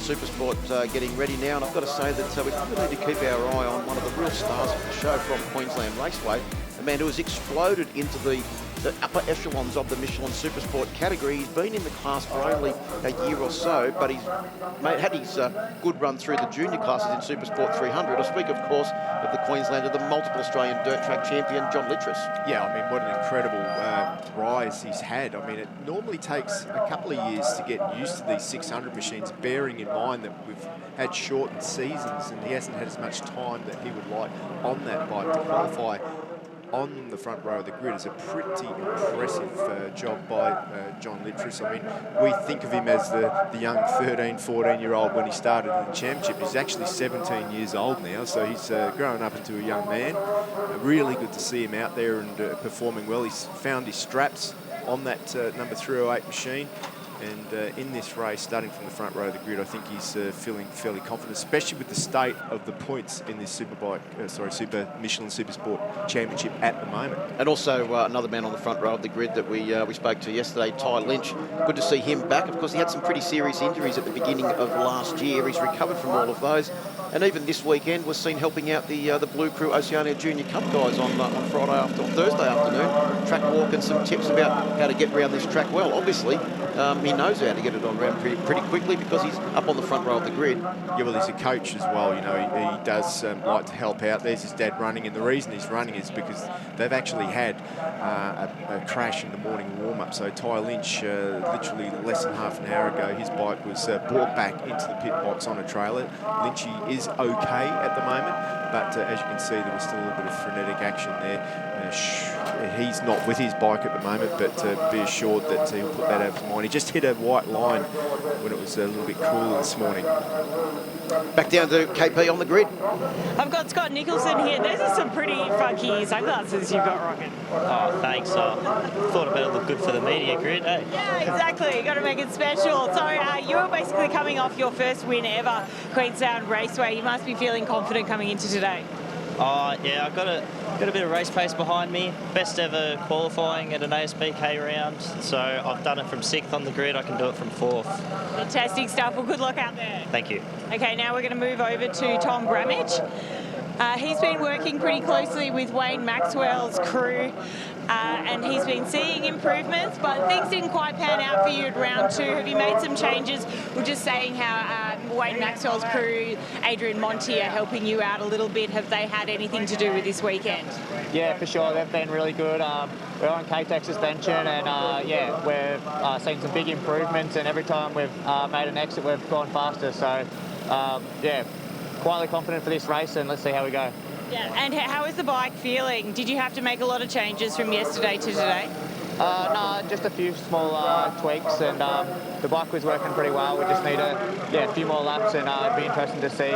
Supersport getting ready now, and I've got to say that we probably need to keep our eye on one of the real stars of the show from Queensland Raceway, a man who has exploded into the upper echelons of the Michelin Supersport category. He's been in the class for only a year or so, but he's had his good run through the junior classes in Supersport 300. I speak, of course, of the Queenslander, the multiple Australian dirt track champion, John Littress. Yeah, I mean, what an incredible rise he's had. I mean, it normally takes a couple of years to get used to these 600 machines, bearing in mind that we've had shortened seasons and he hasn't had as much time that he would like on that bike to qualify on the front row of the grid. Is a pretty impressive job by John Littress. I mean, we think of him as the young 13, 14-year-old when he started in the championship. He's actually 17 years old now, so he's grown up into a young man. Really good to see him out there and performing well. He's found his straps on that number 308 machine. And in this race, starting from the front row of the grid, I think he's feeling fairly confident, especially with the state of the points in this Super Michelin Supersport Championship at the moment. And also another man on the front row of the grid that we spoke to yesterday, Lynch. Good to see him back. Of course, he had some pretty serious injuries at the beginning of last year. He's recovered from all of those. And even this weekend was seen helping out the Blue Crew Oceania Junior Cup guys on Thursday afternoon. Track walk and some tips about how to get around this track well. Obviously, he knows how to get it on around pretty quickly because he's up on the front row of the grid. Yeah, well, he's a coach as well. You know, he does like to help out. There's his dad running, and the reason he's running is because they've actually had a crash in the morning warm-up. So Lynch, literally less than half an hour ago, his bike was brought back into the pit box on a trailer. Lynchy is okay at the moment, but as you can see, there was still a little bit of frenetic action there. He's not with his bike at the moment, but be assured that he'll put that out of his mind. He just hit a white line when it was a little bit cooler this morning. Back down to KP on the grid. I've got Scott Nicholson here. Those are some pretty funky sunglasses you've got rocking. Oh, thanks. Thought it better look good for the media grid, eh? Yeah, exactly. You've got to make it special. So you were basically coming off your first win ever, Queensland Raceway. You must be feeling confident coming into today. Yeah, I've got a bit of race pace behind me. Best ever qualifying at an ASBK round. So I've done it from 6th on the grid. I can do it from 4th. Fantastic stuff. Well, good luck out there. Thank you. Okay, now we're going to move over to Tom Grammage. He's been working pretty closely with Wayne Maxwell's crew, and he's been seeing improvements, but things didn't quite pan out for you at round 2. Have you made some changes? We're just saying how Wayne Maxwell's crew, Adrian Monti, are helping you out a little bit. Have they had anything to do with this weekend? Yeah, for sure. They've been really good. We're on K-Tech suspension, and yeah, we've seen some big improvements, and every time we've made an exit, we've gone faster. So, yeah, quietly confident for this race, and let's see how we go. Yeah, and how is the bike feeling? Did you have to make a lot of changes from yesterday to today? No, just a few small tweaks, and the bike was working pretty well. We just need a few more laps, and it'd be interesting to see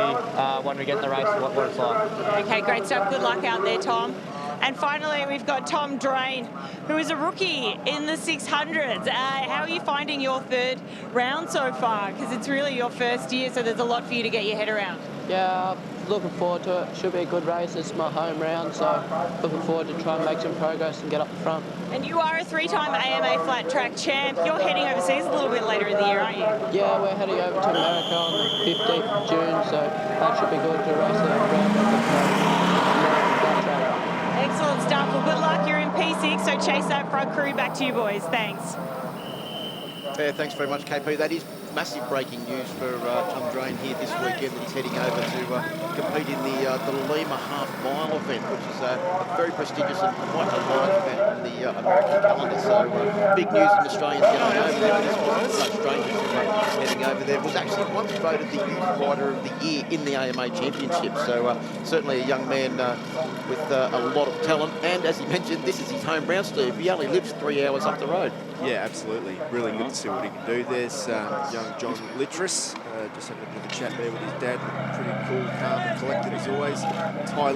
when we get in the race what it's like. Okay, great stuff. Good luck out there, Tom. And finally, we've got Tom Drain, who is a rookie in the 600s. How are you finding your third round so far? Because it's really your first year, so there's a lot for you to get your head around. Yeah, looking forward to it. Should be a good race. It's my home round, so looking forward to try and make some progress and get up the front. And you are a 3-time AMA flat track champ. You're heading overseas a little bit later in the year, aren't you? Yeah, we're heading over to America on the 15th of June, so that should be good to race around flat track. Excellent stuff. Well, good luck. You're in P6, so chase that front crew. Back to you, boys. Thanks. Yeah, thanks very much, KP. That is massive breaking news for Tom Drain here this weekend, that he's heading over to compete in the Lima half-mile event, which is a very prestigious and quite a large event on the American calendar. So big news from Australians getting over there. This wasn't no strangers heading over there. Was actually once voted the Youth Rider of the Year in the AMA Championship. So certainly a young man with a lot of talent. And as he mentioned, this is his home ground, Steve. He only lives 3 hours up the road. Yeah, absolutely. Really good to see what he can do. There's young John Littress, just having a bit of a chat there with his dad. Pretty cool, calm and collected as always.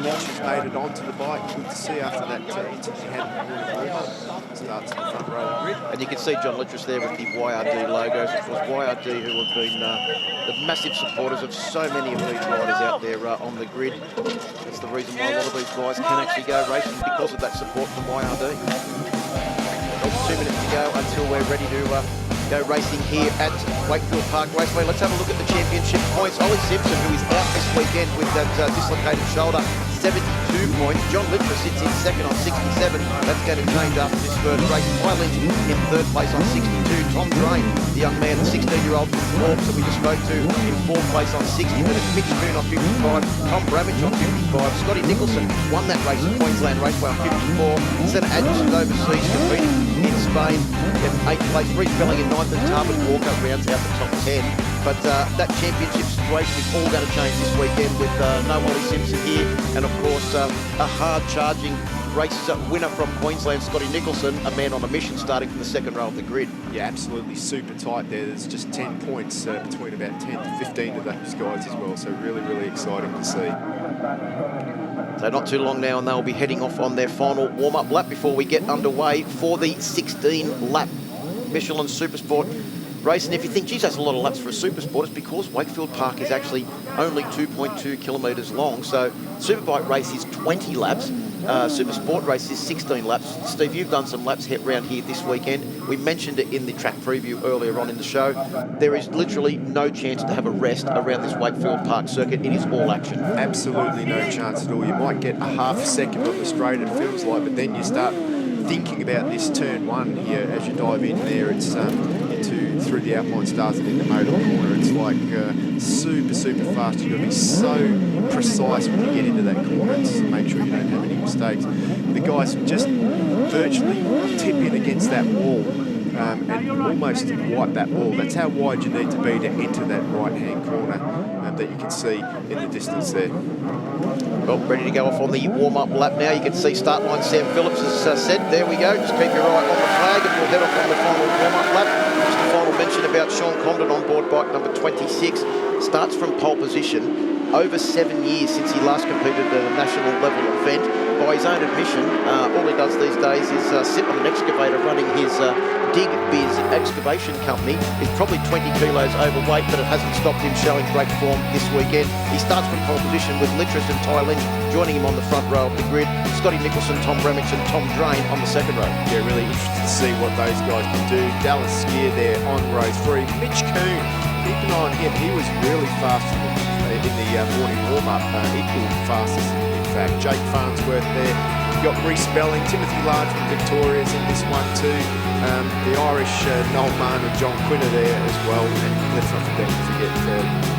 Lynch has made it onto the bike. Good to see after that incident he had in the warm-up. Starts in the front row of the grid. And you can see John Littress there with the YRD logos. It was YRD who have been the massive supporters of so many of these riders out there on the grid. That's the reason why a lot of these guys can actually go racing, because of that support from YRD. 2 minutes to go until we're ready to Go racing here at Wakefield Park Raceway. Let's have a look at the championship points. Ollie Simpson, who is out this weekend with that dislocated shoulder, 72 points. John Litcher sits in second on 67. That's going to change after this first race. Lynch in third place on 62. Tom Drain, the young man, the 16-year-old from Forbes that we just spoke to, in fourth place on 60. Then it's Mitch Coon on 55. Tom Grammage on 55. Scotty Nicholson won that race at Queensland Raceway on 54. Senna Adjuson's overseas competing in Spain in 8th place. Reece Belling in 9th, and Tarbin Walker rounds out the top 10. But that championship situation is all going to change this weekend with no Ollie Simpson here, and of course a hard-charging race winner from Queensland, Scotty Nicholson, a man on a mission starting from the second row of the grid. Yeah, absolutely super tight there. There's just 10 points between about 10 to 15 of those guys as well, so really, really exciting to see. So not too long now and they'll be heading off on their final warm-up lap before we get underway for the 16-lap Michelin Supersport race. And if you think, geez, that's a lot of laps for a Supersport, it's because Wakefield Park is actually only 2.2 kilometres long. So Superbike race is 20 laps. Supersport race is 16 laps. Steve, you've done some laps around here this weekend. We mentioned it in the track preview earlier on in the show. There is literally no chance to have a rest around this Wakefield Park circuit. It is all action. Absolutely no chance at all. You might get a half second on the straight, it feels like, but then you start thinking about this turn one here as you dive in there. It's through the Alpine Stars and in the motor corner. It's like super, super fast. You've got to be so precise when you get into that corner to make sure you don't have any mistakes. The guys just virtually tip in against that wall and almost wipe that wall. That's how wide you need to be to enter that right-hand corner that you can see in the distance there. Well, ready to go off on the warm-up lap now. You can see start line Sam Phillips has said. There we go. Just keep your eye on the flag and we'll head off on the final warm-up lap. Just a final mention about Sean Condon on board bike number 26. Starts from pole position. Over 7 years since he last competed at a national level event. By his own admission, all he does these days is sit on an excavator running his Dig Biz excavation company. He's probably 20 kilos overweight, but it hasn't stopped him showing great form this weekend. He starts from pole position with Litcher and Lynch joining him on the front row of the grid. Scotty Nicholson, Tom Grammage and Tom Drain on the second row. Yeah, really interested to see what those guys can do. Dallas Skier there on row 3. Mitch Coon, keep an eye on him. He was really fast in the morning warm-up, equal fastest in fact. Jake Farnsworth there. You've got Reece Belling, Timothy Large from Victoria's in this one too. The Irish Noel Mann and John Quinner there as well. And let's not forget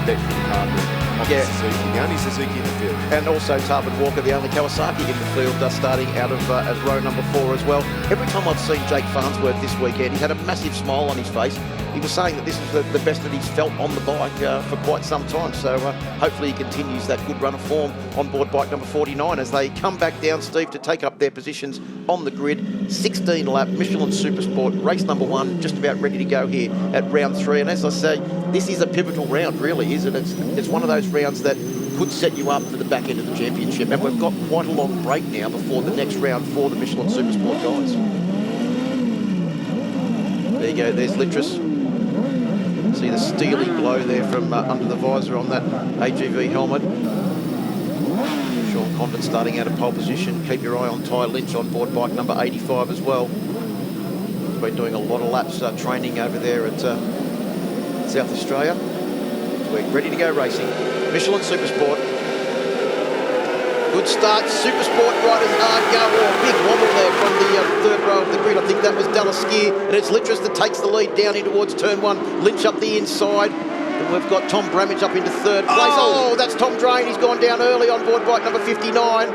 Beckman Harper. Yeah. Suzuki, the only Suzuki in the field. And also Tarbin Walker, the only Kawasaki in the field, starting out of as row number 4 as well. Every time I've seen Jake Farnsworth this weekend, he had a massive smile on his face. He was saying that this is the best that he's felt on the bike for quite some time. So hopefully he continues that good run of form on board bike number 49 as they come back down, Steve, to take up their positions on the grid. 16-lap Michelin Supersport, race number 1, just about ready to go here at round 3. And as I say, this is a pivotal round, really, isn't it? It's one of those rounds that could set you up for the back end of the championship. And we've got quite a long break now before the next round for the Michelin Supersport guys. There you go, there's Litris. See the steely glow there from under the visor on that AGV helmet. Sean Condon starting out of pole position. Keep your eye on Lynch on board bike number 85 as well. He's been doing a lot of laps training over there at South Australia. We're ready to go racing. Michelin Supersport. Good start. Supersport riders are going. Oh, big wobble there from the third row of the grid. I think that was Dallas Skier. And it's Litris that takes the lead down in towards turn 1. Lynch up the inside. And we've got Tom Grammage up into third place. Oh, that's Tom Drain. He's gone down early on board bike number 59.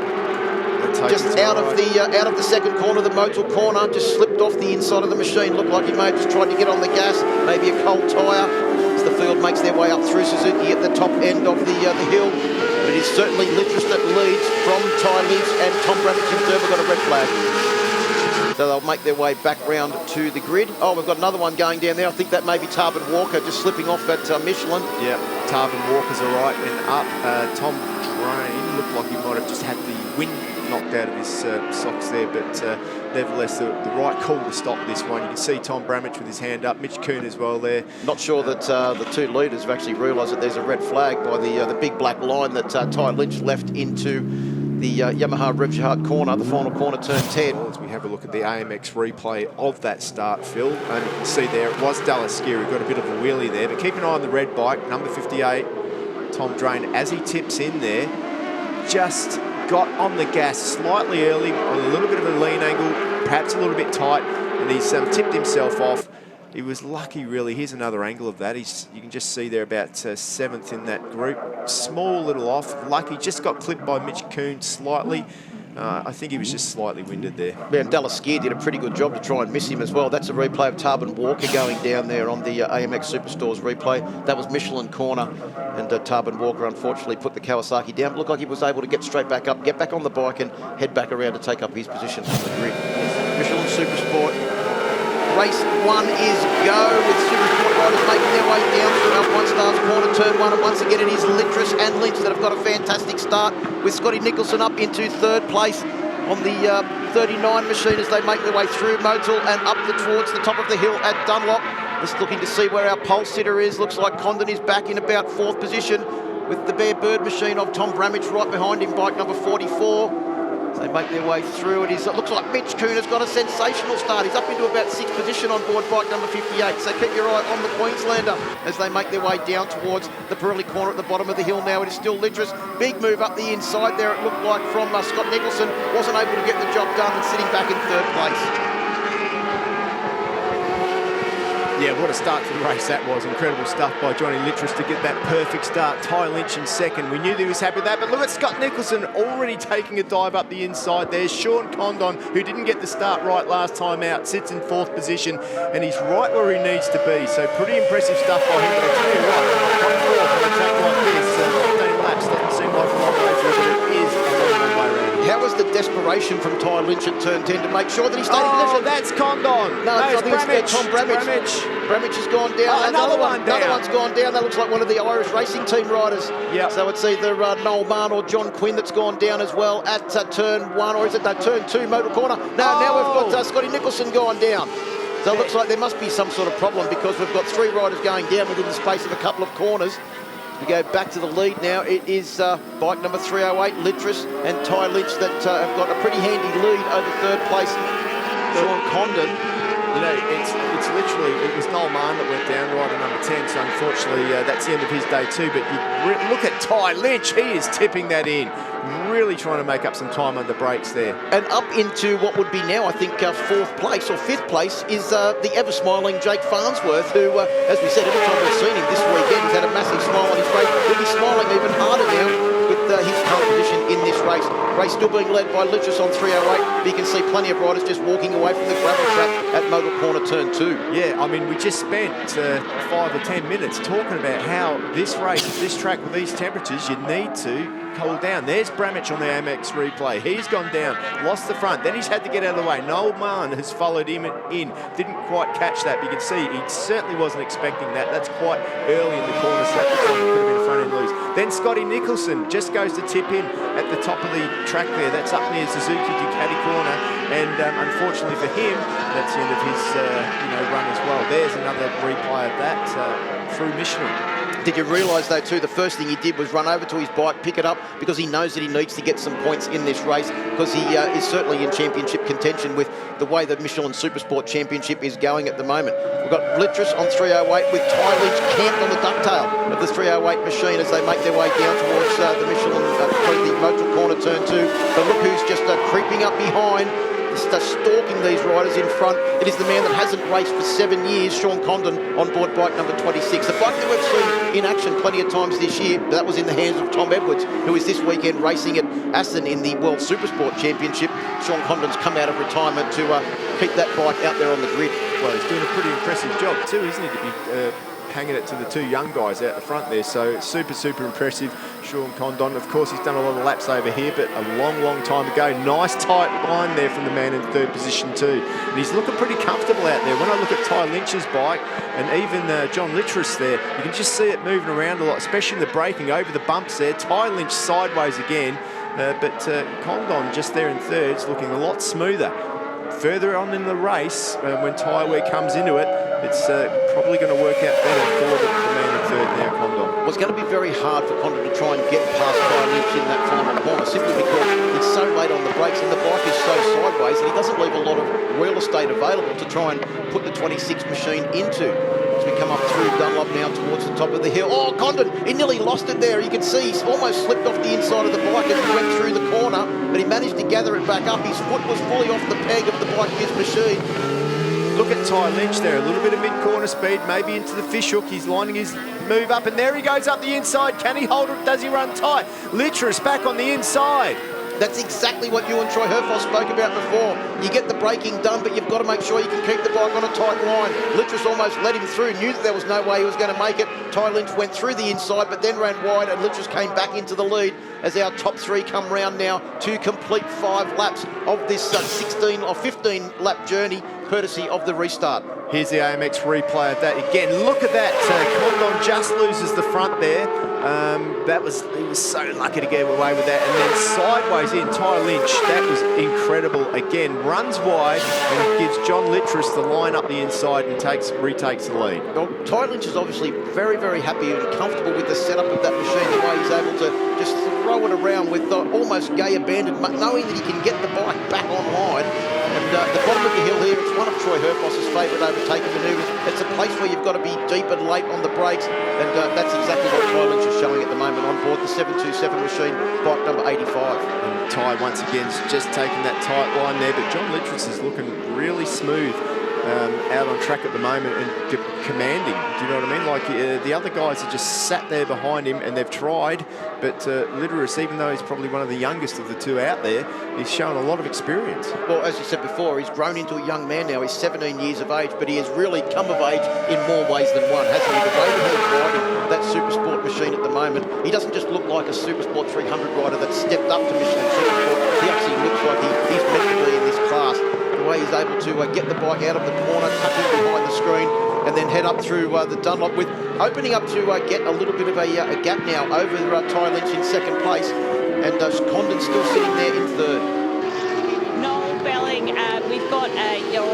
Just out of the second corner, the motor corner, just slipped off the inside of the machine. Looked like he may have just tried to get on the gas, maybe a cold tyre. As the field makes their way up through Suzuki at the top end of the hill. But it is certainly Litris that leads from Lynch, and Tom Grammage in third. We've got a red flag. So they'll make their way back round to the grid. Oh, we've got another one going down there. I think that may be Tarbin Walker just slipping off at Michelin. Yeah, Tarbin Walker's all right. And up, Tom Drain looked like he might have just had the wind knocked out of his socks there, but nevertheless the right call to stop this one. You can see Tom Grammage with his hand up, Mitch Coon as well there. Not sure that the two leaders have actually realised that there's a red flag by the big black line that Lynch left into the Yamaha Revjart corner, the final corner, turn 10. Well, as we have a look at the AMX replay of that start, Phil. And you can see there, it was Dallas Gear who got a bit of a wheelie there. But keep an eye on the red bike, number 58, Tom Drain, as he tips in there, just got on the gas slightly early, on a little bit of a lean angle, perhaps a little bit tight, and he's tipped himself off. He was lucky, really. Here's another angle of that. You can just see there about 7th in that group. Small little off. Lucky, just got clipped by Mitch Kuhn slightly. I think he was just slightly winded there. Yeah, and Dallas Skier did a pretty good job to try and miss him as well. That's a replay of Tarbin Walker going down there on the AMX Superstores replay. That was Michelin corner, and Tarbin Walker unfortunately put the Kawasaki down. It looked like he was able to get straight back up, get back on the bike and head back around to take up his position on the grid. Michelin Supersport. Race 1 is go, with Supersport riders making their way down through Alpine Stars corner, turn 1, and once again it is Littrus and Lynch that have got a fantastic start, with Scotty Nicholson up into 3rd place on the 39 machine as they make their way through Motul and up towards the top of the hill at Dunlop. Just looking to see where our pole sitter is. Looks like Condon is back in about 4th position, with the Bear Bird machine of Tom Grammage right behind him, bike number 44. They make their way through. It looks like Mitch Kuhn has got a sensational start. He's up into about 6th position on board bike number 58. So keep your eye on the Queenslander as they make their way down towards the Pirelli corner at the bottom of the hill now. It is still Littrus. Big move up the inside there, it looked like, from Scott Nicholson. Wasn't able to get the job done and sitting back in 3rd place. Yeah, what a start to the race that was. Incredible stuff by Johnny Littrus to get that perfect start. Ty Lynch in 2nd. We knew that he was happy with that, but look at Scott Nicholson already taking a dive up the inside there. Sean Condon, who didn't get the start right last time out, sits in 4th position, and he's right where he needs to be. So pretty impressive stuff by him. But I tell you what, 4th on a track like this, 15 laps doesn't seem like a long way through, but it is a long way around. How was the desperation from Ty Lynch at turn 10 to make sure that he stayed in Oh, position? that's Condon. No, I think Grammage. it's Tom Grammage. Grammage has gone down. Oh, another one down. Another one's gone down. That looks like one of the Irish racing team riders. Yep. So it's either Noel Mann or John Quinn that's gone down as well at turn 1, or is it turn 2, motor corner? No, now we've got Scotty Nicholson gone down. So it looks like there must be some sort of problem, because we've got 3 riders going down within the space of a couple of corners. We go back to the lead now. It is bike number 308, Littrus and Ty Lynch that have got a pretty handy lead over 3rd place, Sean Condon. You know, it's literally, it was Noel Mann that went down, rider number 10, so unfortunately that's the end of his day too. But you look at Ty Lynch, he is tipping that in, really trying to make up some time on the brakes there. And up into what would be now, I think, 4th place or 5th place is the ever-smiling Jake Farnsworth, who, as we said, every time we've seen him this weekend, he's had a massive smile on his face. He'll be smiling even harder now with his current position in this race. Race still being led by Littrus on 308, but you can see plenty of riders just walking away from the gravel track at Motor Corner turn 2. Yeah, I mean, we just spent 5 or 10 minutes talking about how this race, this track with these temperatures, you need to cool down. There's Grammage on the AMX replay. He's gone down, lost the front, then he's had to get out of the way. Noel Mann has followed him in, didn't quite catch that, but you can see he certainly wasn't expecting that. That's quite early in the corner, so that looks like it could have been front end loose. Then Scotty Nicholson just goes to tip in at the top of the track there. That's up near Suzuki Ducati corner, and unfortunately for him, that's the end of his run as well. There's another replay of that through Michelin. Did you realise, though, too, the first thing he did was run over to his bike, pick it up, because he knows that he needs to get some points in this race, because he is certainly in championship contention with the way the Michelin Supersport Championship is going at the moment. We've got Littrus on 308 with Ty Lynch camped on the ducktail of the 308 machine as they make their way down towards the Michelin, through the Motor Corner turn 2. But look who's just creeping up behind, stalking these riders in front. It is the man that hasn't raced for 7 years, Sean Condon, on board bike number 26. The bike that we've seen in action plenty of times this year, but that was in the hands of Tom Edwards, who is this weekend racing at Aston in the World Supersport Championship. Sean Condon's come out of retirement to keep that bike out there on the grid. Well, he's doing a pretty impressive job too, isn't he, to be hanging it to the 2 young guys out the front there. So super impressive. Sean Condon, of course, he's done a lot of laps over here, but a long time ago. Nice tight line there from the man in 3rd position too. And he's looking pretty comfortable out there. When I look at Ty Lynch's bike and even John Littrus there, you can just see it moving around a lot, especially in the braking over the bumps there. Ty Lynch sideways again, but Condon just there in 3rd, looking a lot smoother. Further on in the race, when Tyware comes into it, it's probably going to work out better for the man in third now, Condon. Well, it's going to be very hard for Condon to try and get past Ty Lynch in that final corner, simply because it's so late on the brakes and the bike is so sideways that he doesn't leave a lot of real estate available to try and put the 26 machine into. As we come up through Dunlop now towards the top of the hill. Oh, Condon, he nearly lost it there. You can see he's almost slipped off the inside of the bike as he went through the corner, but he managed to gather it back up. His foot was fully off the peg of the bike of his machine. Look at Ty Lynch there, a little bit of mid-corner speed, maybe into the fishhook. He's lining his move up, and there he goes up the inside. Can he hold it? Does he run tight? Littrus back on the inside. That's exactly what you and Troy Herfoss spoke about before. You get the braking done, but you've got to make sure you can keep the bike on a tight line. Littrus almost let him through, knew that there was no way he was going to make it. Ty Lynch went through the inside, but then ran wide, and Littrus came back into the lead as our top three come round now to complete 5 laps of this 16 or 15 lap journey, courtesy of the restart. Here's the AMX replay of that again. Look at that. Condon just loses the front there. He was so lucky to get away with that. And then sideways in, Ty Lynch, that was incredible. Again, runs wide and gives John Littrus the line up the inside and retakes the lead. Well, Ty Lynch is obviously very, very happy and comfortable with the setup of that machine, the way he's able to just throw it around with almost gay abandon, knowing that he can get the bike back online. And the bottom of the hill here, it's one of Troy Herfoss's favourite overtaking manoeuvres. It's a place where you've got to be deep and late on the brakes, and that's exactly what Ty Lynch is showing at the moment on board the 727 machine, bike number 85. And Ty once again is just taking that tight line there, but John Littrus is looking really smooth out on track at the moment and commanding. Do you know what I mean? Like the other guys have just sat there behind him and they've tried, but Littrus, even though he's probably one of the youngest of the two out there, he's shown a lot of experience. Well, as you said before, he's grown into a young man now. He's 17 years of age, but he has really come of age in more ways than one, hasn't he? The way that he's riding that Supersport machine at the moment, he doesn't just look like a Supersport 300 rider that stepped up to Michelin Supersport. He actually looks like he's meant to be in this class. The way he's able to get the bike out of the corner, tuck in behind the screen, and then head up through the Dunlop, with opening up to get a little bit of a gap now over Ty Lynch in second place, and Condon still sitting there in third. Noel Belling, we've got your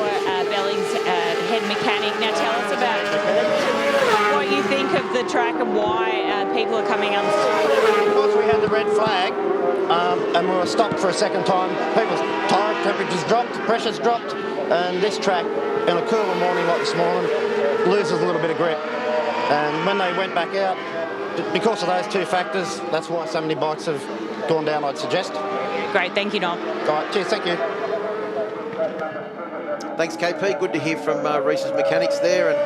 Belling's head mechanic. Now tell us about what you think of the track and why people are coming up. Because we had the red flag and we were stopped for a second time, people's tyre temperatures dropped, pressures dropped, and this track, in a cooler morning like this morning, loses a little bit of grip. And when they went back out, because of those two factors, that's why so many bikes have gone down, I'd suggest. Great, thank you, Noel. All right, cheers, thank you. Thanks, KP. Good to hear from Reese's Mechanics there. And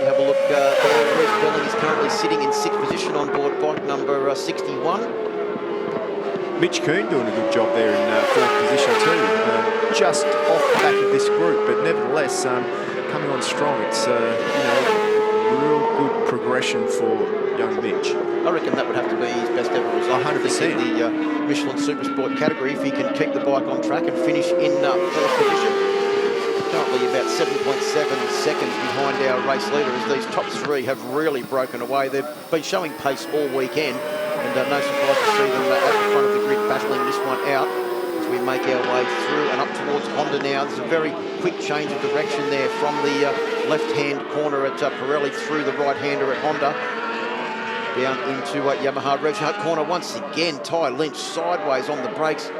you have a look there. Reece Belling is currently sitting in 6th position on board bike number 61. Mitch Kuhn doing a good job there in 4th position too, just off the back of this group, but nevertheless coming on strong. It's real good progression for young Mitch. I reckon that would have to be his best ever result. 100%. In the Michelin Supersport category, if he can keep the bike on track and finish in 4th position. Currently about 7.7 seconds behind our race leader, as these top three have really broken away. They've been showing pace all weekend, and no surprise to see them at the front of the grid battling this one out as we make our way through and up towards Honda now. There's a very quick change of direction there from the left-hand corner at Pirelli through the right-hander at Honda, down into Yamaha Rev's corner. Once again, Ty Lynch sideways on the brakes.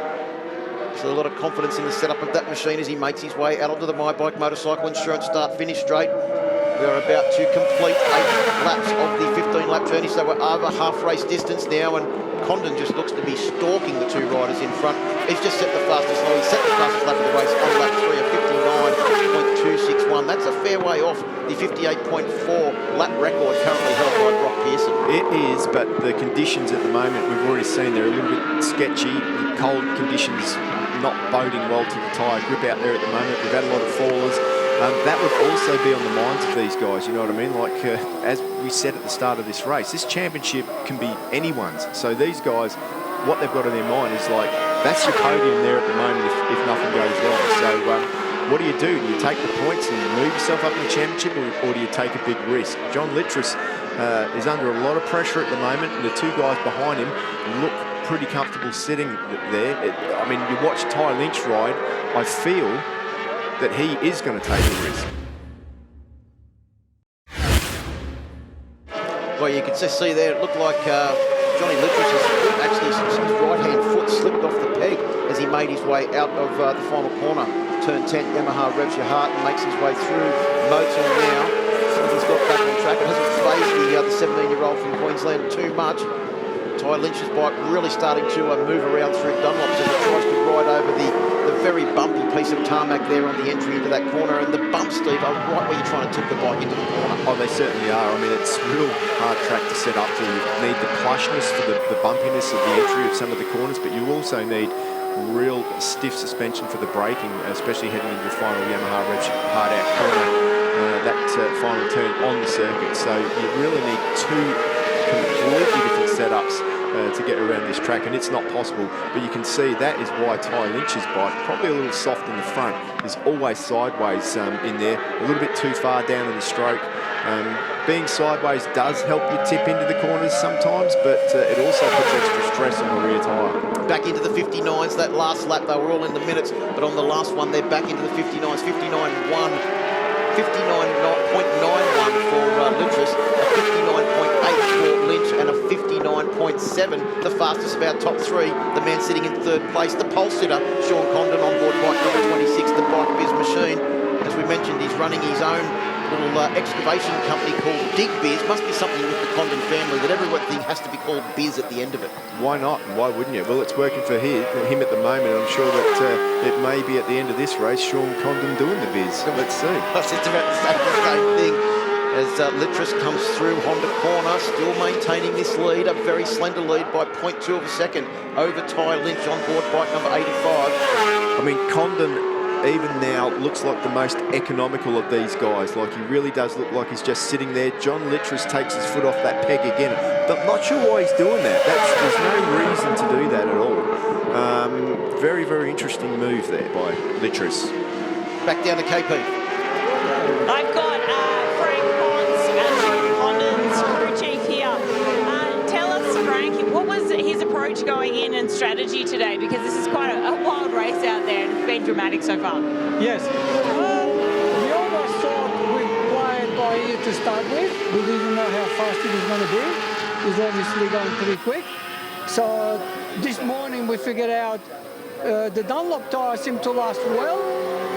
So a lot of confidence in the setup of that machine as he makes his way out onto the My Bike Motorcycle Insurance start-finish straight. We are about to complete 8 laps of the 15-lap journey, so we're over half race distance now, and Condon just looks to be stalking the two riders in front. He's just set the fastest lap. He's set the fastest lap of the race on lap 3 of 59.261. That's a fair way off the 58.4 lap record currently held by Brock Pearson. It is, but the conditions at the moment, we've already seen they're a little bit sketchy. The cold conditions not boding well to the tyre grip out there at the moment. We've had a lot of fallers. That would also be on the minds of these guys, you know what I mean? Like, as we said at the start of this race, this championship can be anyone's. So these guys, what they've got in their mind is like, that's your podium there at the moment if nothing goes wrong. So what do? Do you take the points and move yourself up in the championship, or do you take a big risk? John Littrus is under a lot of pressure at the moment, and the two guys behind him look pretty comfortable sitting there. I mean, you watch Ty Lynch ride, I feel that he is going to take a risk. Well, also see there, it looked like Johnny Litch's foot, actually his right-hand foot slipped off the peg as he made his way out of the final corner. Turn 10, Yamaha revs your heart and makes his way through Motor now. He's got back on track. It hasn't phased the 17-year-old from Queensland too much. Ty Lynch's bike really starting to move around through Dunlops as it tries to ride over the very bumpy piece of tarmac there on the entry into that corner. And the bumps, Steve, are right where you're trying to tip the bike into the corner. Oh, they certainly are. I mean, it's a real hard track to set up for. You need the plushness for the bumpiness of the entry of some of the corners, but you also need real stiff suspension for the braking, especially heading into the final Yamaha revs your heart out corner, that final turn on the circuit. So you really need two completely different setups to get around this track, and it's not possible. But you can see that is why Ty Lynch's bike, probably a little soft in the front, is always sideways in there, a little bit too far down in the stroke. Being sideways does help you tip into the corners sometimes, but it also puts extra stress on the rear tyre. Back into the 59s, that last lap, they were all in the minutes, but on the last one, they're back into the 59s, 59.91 for Lynch's, a 59.8 for Lynch, and a 59.7, the fastest of our top three. The man sitting in third place, the pole sitter, Sean Condon, on board bike number 26, the Bike Biz Machine. As we mentioned, he's running his own little excavation company called Dig Biz. Must be something with the Condon family that everything has to be called Biz at the end of it. Why not? Why wouldn't you? Well, it's working for him at the moment, and I'm sure that it may be at the end of this race, Sean Condon doing the Biz. Let's see. I was just about to say the same thing. As Litchis comes through Honda corner, still maintaining this lead, a very slender lead by 0.2 of a second over Ty Lynch on board bike number 85. I mean, Condon even now looks like the most economical of these guys. Like, he really does look like he's just sitting there. John Litchis takes his foot off that peg again. But I'm not sure why he's doing that. There's no reason to do that at all. Very, very interesting move there by Litchis. Back down to KP. I've got Frank Pons and Sean Condon's crew chief here. Tell us, Frank, what was his approach going in and strategy today? Because this is quite a wild race out there, and it's been dramatic so far. Yes. We always thought we'd play it by ear to start with. We didn't know how fast it was going to be. It was obviously going pretty quick. So this morning we figured out the Dunlop tyre seemed to last well.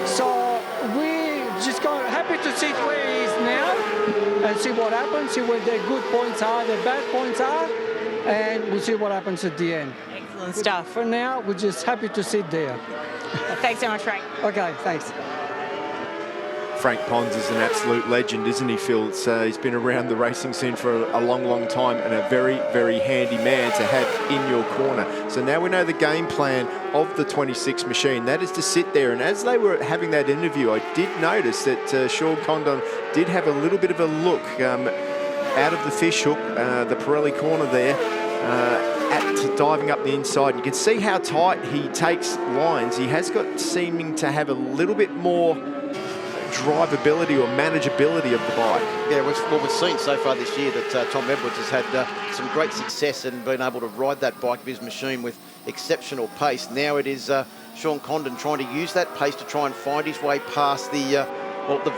So we just happy to see where he is now and see what happens, see where their good points are, their bad points are, and we'll see what happens at the end. Excellent stuff. For now, we're just happy to sit there. Thanks so much, Frank. Okay, thanks. Frank Pons is an absolute legend, isn't he, Phil? He's been around the racing scene for a long, long time, and a very, very handy man to have in your corner. So now we know the game plan of the 26 machine. That is to sit there, and as they were having that interview, I did notice that Sean Condon did have a little bit of a look out of the fish hook, the Pirelli corner there, at diving up the inside. You can see how tight he takes lines. He has got seeming to have a little bit more drivability or manageability of the bike. Yeah, what we've seen so far this year that Tom Edwards has had some great success and been able to ride that Bike Biz machine with exceptional pace. Now it is Sean Condon trying to use that pace to try and find his way past the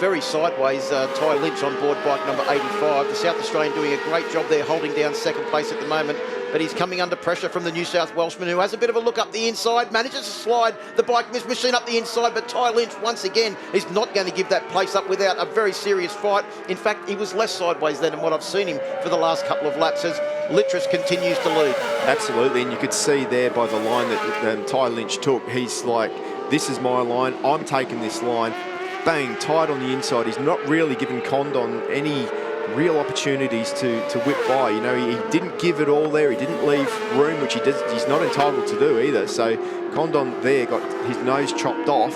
very sideways Ty Lynch on board bike number 85. The South Australian doing a great job there, holding down second place at the moment. But he's coming under pressure from the New South Welshman, who has a bit of a look up the inside, manages to slide the Bike Biz machine up the inside, but Ty Lynch, once again, is not going to give that place up without a very serious fight. In fact, he was less sideways than what I've seen him for the last couple of laps as Litchis continues to lead. Absolutely, and you could see there by the line that Ty Lynch took, he's like, this is my line, I'm taking this line. Bang, tight on the inside. He's not really giving Condon any real opportunities to whip by. You know, he didn't give it all there. He didn't leave room, which he's not entitled to do either. So Condon there got his nose chopped off.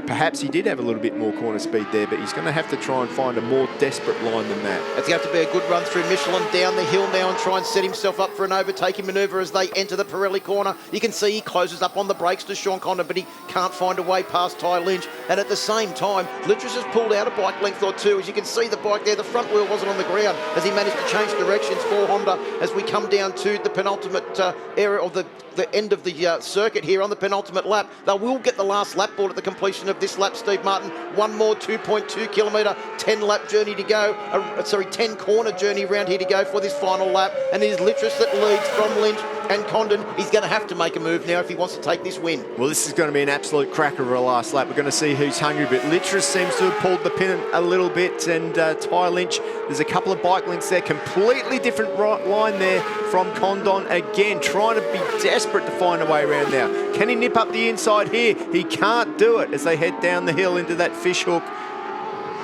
Perhaps he did have a little bit more corner speed there, but he's going to have to try and find a more desperate line than that. It's going to have to be a good run through Michelin down the hill now and try and set himself up for an overtaking manoeuvre as they enter the Pirelli corner. You can see he closes up on the brakes to Sean Condon, but he can't find a way past Ty Lynch. And at the same time, Litchis has pulled out a bike length or two. As you can see the bike there, the front wheel wasn't on the ground as he managed to change directions for Honda as we come down to the penultimate area of the end of the circuit here on the penultimate lap. They will get the last lap board at the completion of of this lap, Steve Martin. One more 2.2 kilometre, 10-lap journey to go. 10-corner journey around here to go for this final lap. And it is Littrus that leads from Lynch and Condon. He's going to have to make a move now if he wants to take this win. Well, this is going to be an absolute cracker of a last lap. We're going to see who's hungry, but Littrus seems to have pulled the pin a little bit, and Ty Lynch, there's a couple of bike links there, completely different line there from Condon, again trying to be desperate to find a way around now. Can he nip up the inside here? He can't do it as they head down the hill into that fish hook.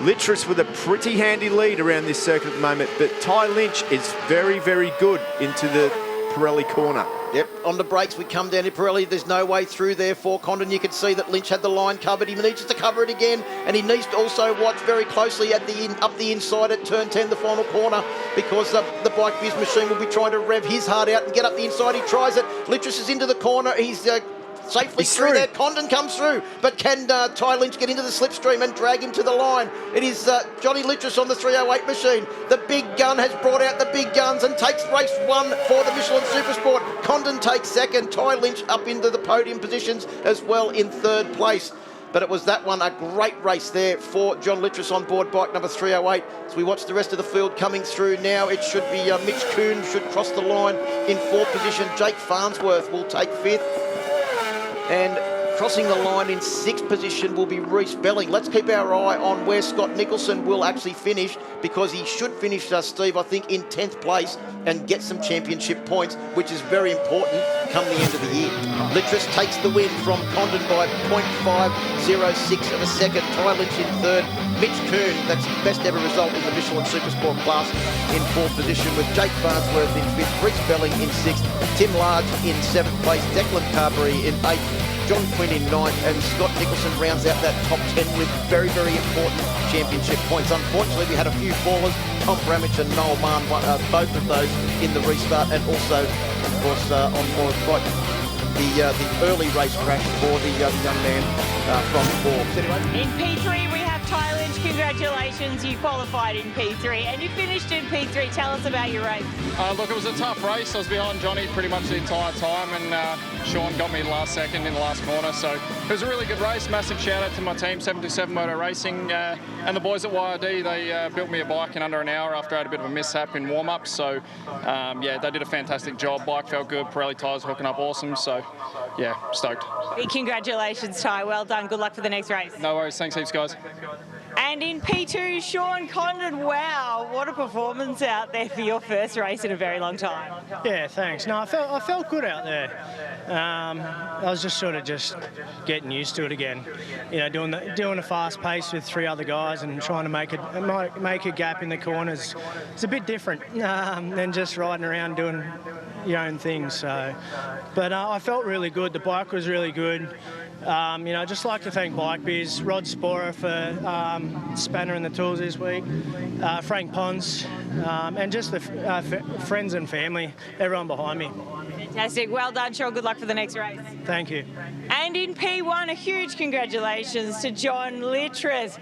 Littrus with a pretty handy lead around this circuit at the moment, but Ty Lynch is very, very good into the Pirelli corner. Yep, on the brakes we come down to Pirelli. There's no way through there for Condon. You can see that Lynch had the line covered. He needs to cover it again, and he needs to also watch very closely at up the inside at turn 10, the final corner, because the Bike Biz machine will be trying to rev his heart out and get up the inside. He tries it. Littrus is into the corner. He's safely through there. Condon comes through, but can Ty Lynch get into the slipstream and drag him to the line? It is Johnny Littrus on the 308 machine. The big gun has brought out the big guns and takes race 1 for the Michelin Supersport. Condon takes second. Ty Lynch up into the podium positions as well in third place. But it was that one, a great race there for John Littrus on board bike number 308. As we watch the rest of the field coming through now, it should be Mitch Kuhn should cross the line in 4th position. Jake Farnsworth will take 5th. And crossing the line in 6th position will be Reece Belling. Let's keep our eye on where Scott Nicholson will actually finish, because he should finish, Steve, I think, in 10th place and get some championship points, which is very important come the end of the year. Littrus takes the win from Condon by 0.506 of a second. Ty Lynch in 3rd. Mitch Kuhn, that's his best ever result in the Michelin Supersport class, in 4th position, with Jake Farnsworth in 5th, Reece Belling in 6th, Tim Large in 7th place, Declan Carberry in 8th, John Quinn in 9th, and Scott Nicholson rounds out that top 10 with very, very important championship points. Unfortunately, we had a few fallers. Tom Grammage and Noel Mann, both of those in the restart, and also, of course, on board quite the early race crash for the young man from Forbes. Anyway. In P3, we have Ty Lynch. Congratulations, you qualified in P3 and you finished in P3. Tell us about your race. Look, it was a tough race. I was behind Johnny pretty much the entire time, and Sean got me the last second in the last corner. So it was a really good race. Massive shout out to my team, 727 Moto Racing, and the boys at YRD. They built me a bike in under an hour after I had a bit of a mishap in warm-up. So yeah, they did a fantastic job. Bike felt good. Pirelli tyres hooking up awesome. So yeah, stoked. Big congratulations, Ty. Well done. Good luck for the next race. No worries. Thanks heaps, guys. And in P2, Sean Condon, wow, what a performance out there for your first race in a very long time. Yeah, thanks. No, I felt good out there. I was just sort of getting used to it again. You know, doing a fast pace with 3 other guys and trying to make a gap in the corners. It's a bit different than just riding around doing your own thing. So, but I felt really good. The bike was really good. You know, I'd just like to thank Bike Biz, Rod Sporer for spanner in the tools this week, Frank Pons, and just the friends and family, everyone behind me. Fantastic. Well done, Sean. Good luck for the next race. Thank you. And in P1, a huge congratulations to John Littrus.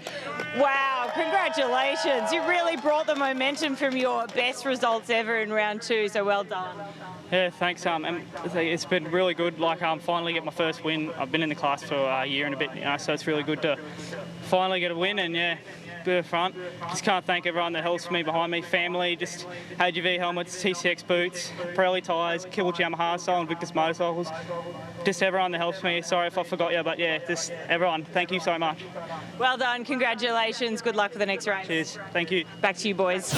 Wow, congratulations. You really brought the momentum from your best results ever in round 2, so well done. Yeah, thanks. And it's been really good. Like, finally get my first win. I've been in the class for a year and a bit, so it's really good to finally get a win. And yeah, bit of front. Just can't thank everyone that helps me behind me. Family, just AGV helmets, TCX boots, Pirelli tyres, Kibble Yamaha style, and Victus motorcycles. Just everyone that helps me. Sorry if I forgot you, but yeah, just everyone. Thank you so much. Well done. Congratulations. Good luck for the next race. Cheers. Thank you. Back to you, boys.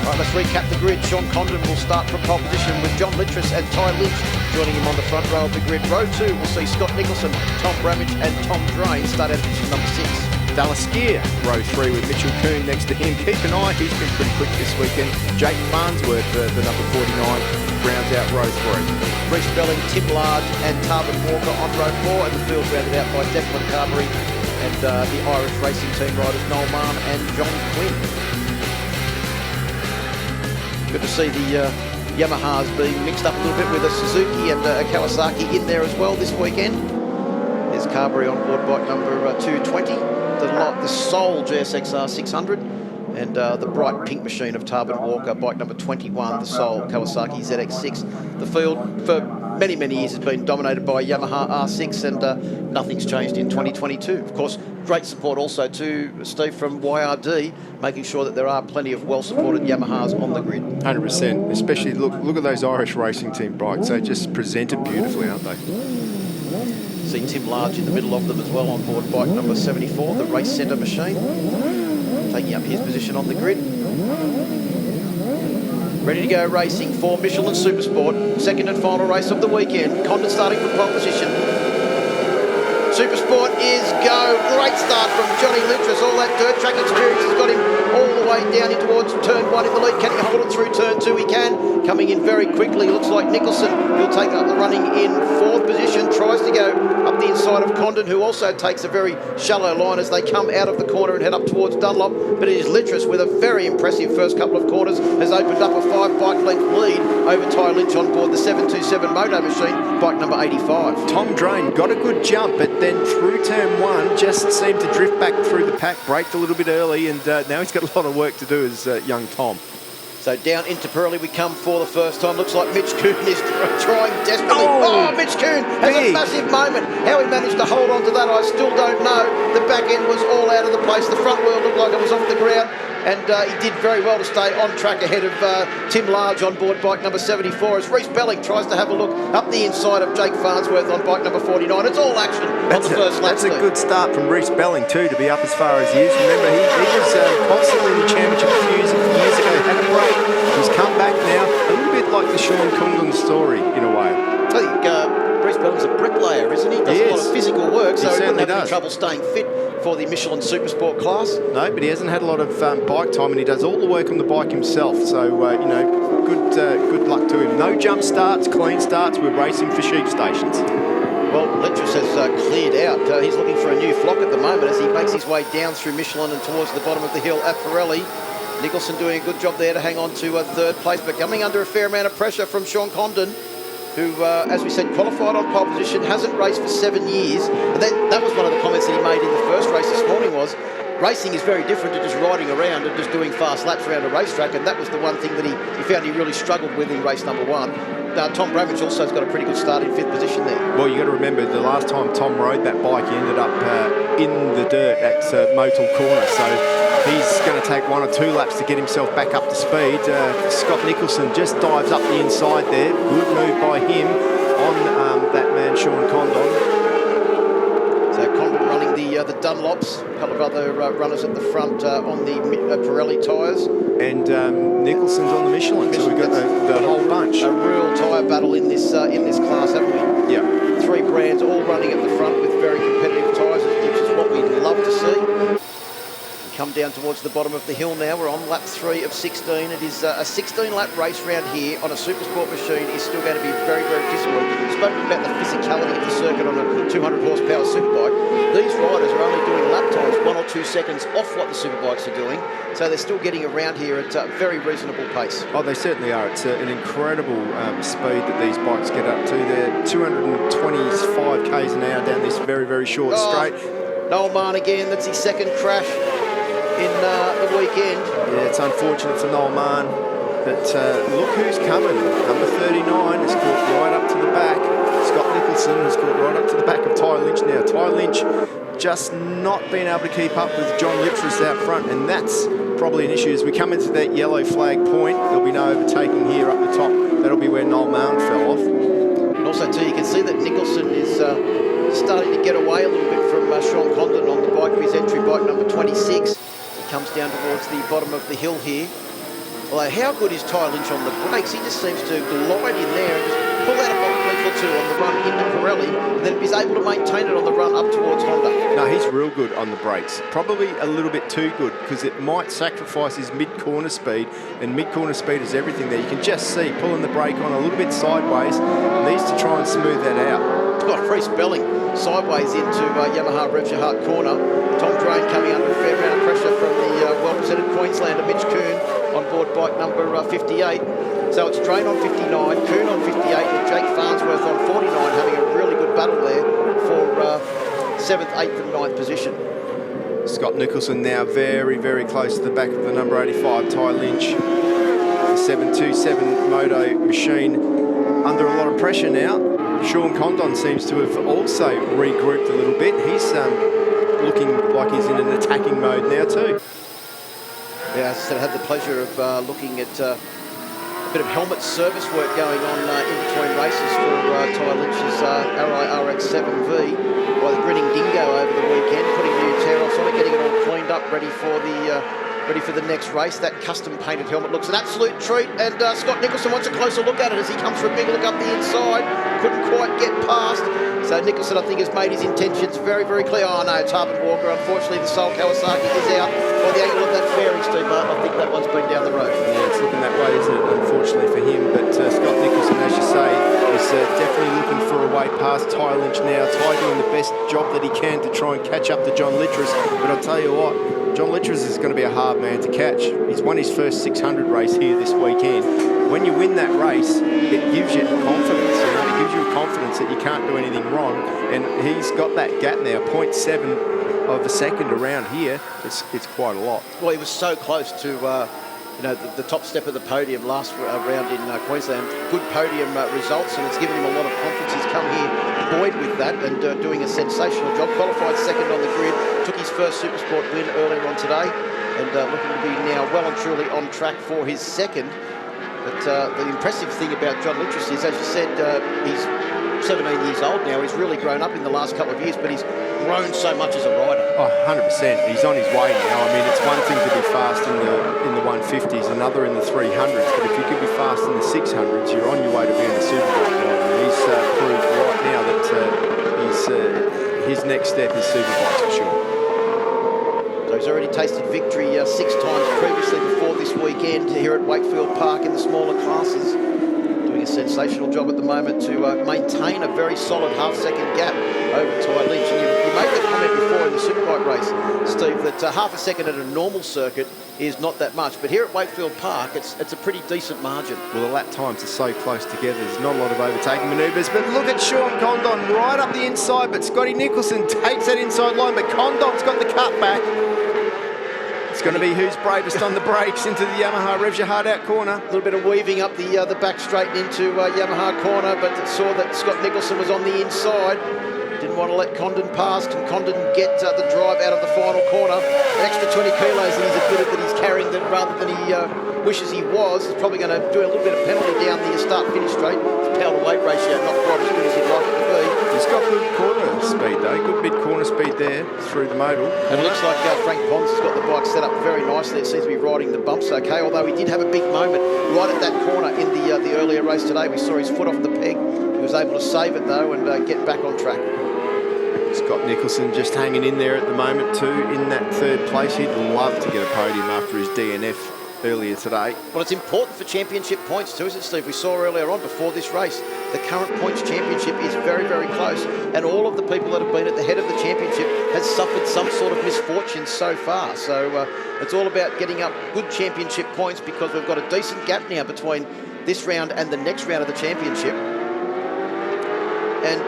All right, let's recap the grid. Sean Condon will start from pole position with John Littrus and Ty Lynch joining him on the front row of the grid. Row 2 will see Scott Nicholson, Tom Grammage and Tom Drain start at position number 6. Dallas Gear, row 3 with Mitchell Kuhn next to him. Keep an eye, he's been pretty quick this weekend. Jake Farnsworth, the number 49, rounds out row 3. Reece Belling, Tim Large and Tarvin Walker on row 4, and the field rounded out by Declan Carberry and the Irish racing team riders Noel Mann and John Quinn. Good to see the Yamahas being mixed up a little bit with a Suzuki and a Kawasaki in there as well this weekend. There's Carberry on board bike number 220, the sole GSXR 600, And the bright pink machine of Tarbin Walker, bike number 21, the Soul Kawasaki ZX6. The field for many, many years has been dominated by Yamaha R6, and nothing's changed in 2022. Of course, great support also to Steve from YRD, making sure that there are plenty of well-supported Yamahas on the grid. 100%, especially look at those Irish racing team bikes. They just presented beautifully, aren't they? See Tim Large in the middle of them as well on board bike number 74, the Race Centre machine, taking up his position on the grid. Ready to go racing for Michelin Supersport. Second and final race of the weekend. Condon starting from pole position. Supersport is go. Great start from Johnny Lynch. All that dirt track experience has got him all the way down in towards turn 1 in the lead. Can he hold it through turn 2? He can. Coming in very quickly. Looks like Nicholson will take up the running in 4th position. Tries to go up the inside of Condon, who also takes a very shallow line as they come out of the corner and head up towards Dunlop. But it is Littress with a very impressive first couple of corners, has opened up a 5 bike length lead over Ty Lynch on board the 727 Moto machine, bike number 85. Tom Drain got a good jump, but then through turn 1 just seemed to drift back through the pack, braked a little bit early, and now he's got a lot of work to do as young Tom. So down into Pirelli we come for the first time. Looks like Mitch Kuhn is trying desperately. Oh, Mitch Kuhn has a massive moment. How he managed to hold on to that, I still don't know. The back end was all out of the place. The front wheel looked like it was off the ground. And he did very well to stay on track ahead of Tim Large on board bike number 74 as Reece Belling tries to have a look up the inside of Jake Farnsworth on bike number 49. It's all action on the first lap. That's a good start from Reece Belling too, to be up as far as he is. Remember, he was constantly in the championship a few years ago, had a break. He's come back now, a little bit like the Sean Condon story in a way. I think Reece Belling's a bricklayer, isn't he? Does a lot of physical work, so he wouldn't have any trouble staying fit for the Michelin Supersport class. No, but he hasn't had a lot of bike time, and he does all the work on the bike himself. So, you know, good luck to him. No jump starts, clean starts. We're racing for sheep stations. Well, Littress has cleared out. He's looking for a new flock at the moment as he makes his way down through Michelin and towards the bottom of the hill at Pirelli. Nicholson doing a good job there to hang on to 3rd place, but coming under a fair amount of pressure from Sean Condon, who, as we said, qualified on pole position, hasn't raced for 7 years. And that was one of the comments that he made in the first race this morning was, racing is very different to just riding around and just doing fast laps around a racetrack, and that was the one thing that he found he really struggled with in race number 1. Tom Grammage also has got a pretty good start in 5th position there. Well, you got to remember the last time Tom rode that bike, he ended up in the dirt at Motul Corner, so he's going to take 1 or 2 laps to get himself back up to speed. Scott Nicholson just dives up the inside there. Good move by him on that man, Sean Condon. So Condon running the Dunlops, a couple of other runners at the front on the Pirelli tyres. And Nicholson's on the Michelin, so we've got the whole bunch. A real tyre battle in this class, haven't we? Yeah. 3 brands all running at the front with very competitive tyres, which is what we'd love to see. Come down towards the bottom of the hill now. We're on lap 3 of 16. It is a 16-lap race round here on a Supersport machine. Is still going to be very, very disciplined. We've spoken about the physicality of the circuit on a 200 horsepower Superbike. These riders are only doing lap times 1 or 2 seconds off what the Superbikes are doing. So they're still getting around here at a very reasonable pace. Oh, they certainly are. It's an incredible speed that these bikes get up to. They're 225 k's an hour down this very, very short straight. Noel Mann again. That's his 2nd crash in the weekend. Yeah, it's unfortunate for Noel Mann, but look who's coming. Number 39 has caught right up to the back. Scott Nicholson has caught right up to the back of Ty Lynch now. Ty Lynch just not being able to keep up with John Littress out front, and that's probably an issue. As we come into that yellow flag point, there'll be no overtaking here up the top. That'll be where Noel Mann fell off. And also too, you can see that Nicholson is starting to get away a little bit from Sean Condon on the bike of his entry, bike number 26. Comes down towards the bottom of the hill here. Although how good is Ty Lynch on the brakes? He just seems to glide in there and just pull out a bike or 2 on the run into Pirelli, and then he's able to maintain it on the run up towards Honda. No, he's real good on the brakes. Probably a little bit too good, because it might sacrifice his mid-corner speed, and mid-corner speed is everything there. You can just see pulling the brake on a little bit sideways, needs to try and smooth that out. Got Reece Belling sideways into Yamaha Revja Hart corner. Tom Drain coming under a fair amount of pressure from the well-presented Queenslander Mitch Kuhn on board bike number 58. So it's Drain on 59, Kuhn on 58, with Jake Farnsworth on 49 having a really good battle there for 7th, 8th and 9th position. Scott Nicholson now very, very close to the back of the number 85, Ty Lynch. The 727 moto machine under a lot of pressure now. Sean Condon seems to have also regrouped a little bit. He's looking like he's in an attacking mode now too. Yeah, as I said, I had the pleasure of looking at a bit of helmet service work going on in between races for Ty Lynch's Arai RX-7V by the Grinning Dingo over the weekend, putting new tear-offs on it, getting it all cleaned up, ready for the next race. That custom painted helmet looks an absolute treat, and Scott Nicholson wants a closer look at it as he comes for a big look up the inside. Couldn't quite get past. So Nicholson, I think, has made his intentions very, very clear. Oh no, it's Harvard Walker. Unfortunately, the Soul Kawasaki is out by the angle of that fairing, Steve Martin. I think that one's been down the road. Yeah, it's looking that way, isn't it, unfortunately for him. But Scott Nicholson, as you say, is definitely looking for a way past Ty Lynch now. Ty doing the best job that he can to try and catch up to John Littress. But I'll tell you what, John Littress is going to be a hard man to catch. He's won his first 600 race here this weekend. When you win that race, it gives you confidence. It gives you confidence that you can't do anything wrong. And he's got that gap now, 0.7 of a second around here. It's quite a lot. Well, he was so close to the top step of the podium last round in Queensland. Good podium results, and it's given him a lot of confidence. He's come here buoyed with that and doing a sensational job. Qualified second on the grid, took his first Supersport win earlier on today, and looking to be now well and truly on track for his second. But the impressive thing about John Littress is, as you said, he's 17 years old now. He's really grown up in the last couple of years, but he's grown so much as a rider. Oh, 100%. He's on his way now. I mean, it's one thing to be fast in the 150s, another in the 300s, but if you could be fast in the 600s, you're on your way to being a Superbike rider. And he's proved right now that his next step is Superbikes for sure. So he's already tasted victory 6 times previously before this weekend here at Wakefield Park in the smaller classes. Doing a sensational job at the moment to maintain a very solid half-second gap over Ty Lynch. And you made the comment before in the Superbike race, Steve, that half a second at a normal circuit is not that much. But here at Wakefield Park, it's a pretty decent margin. Well, the lap times are so close together. There's not a lot of overtaking manoeuvres. But look at Sean Condon right up the inside. But Scotty Nicholson takes that inside line. But Condon's got the cut back. It's going to be who's bravest on the brakes into the Yamaha Revs Your Heart Out corner. A little bit of weaving up the back straight into Yamaha corner, but saw that Scott Nicholson was on the inside. Didn't want to let Condon pass. Can Condon get the drive out of the final corner? An extra 20 kilos that he's admitted that he's carrying that rather than he wishes he was. He's probably going to do a little bit of penalty down the start-finish straight. His power to weight ratio not quite as good as he'd like it to be. He's got good corner speed though, good bit corner speed there through the modal. And it looks like Frank Pons has got the bike set up very nicely. It seems to be riding the bumps okay, although he did have a big moment right at that corner in the earlier race today. We saw his foot off the peg. He was able to save it though and get back on track. Scott Nicholson just hanging in there at the moment too in that third place. He'd love to get a podium after his DNF earlier today. Well, it's important for championship points too, isn't it, Steve? We saw earlier on before this race, the current points championship is very, very close, and all of the people that have been at the head of the championship has suffered some sort of misfortune so far. So it's all about getting up good championship points because we've got a decent gap now between this round and the next round of the championship. And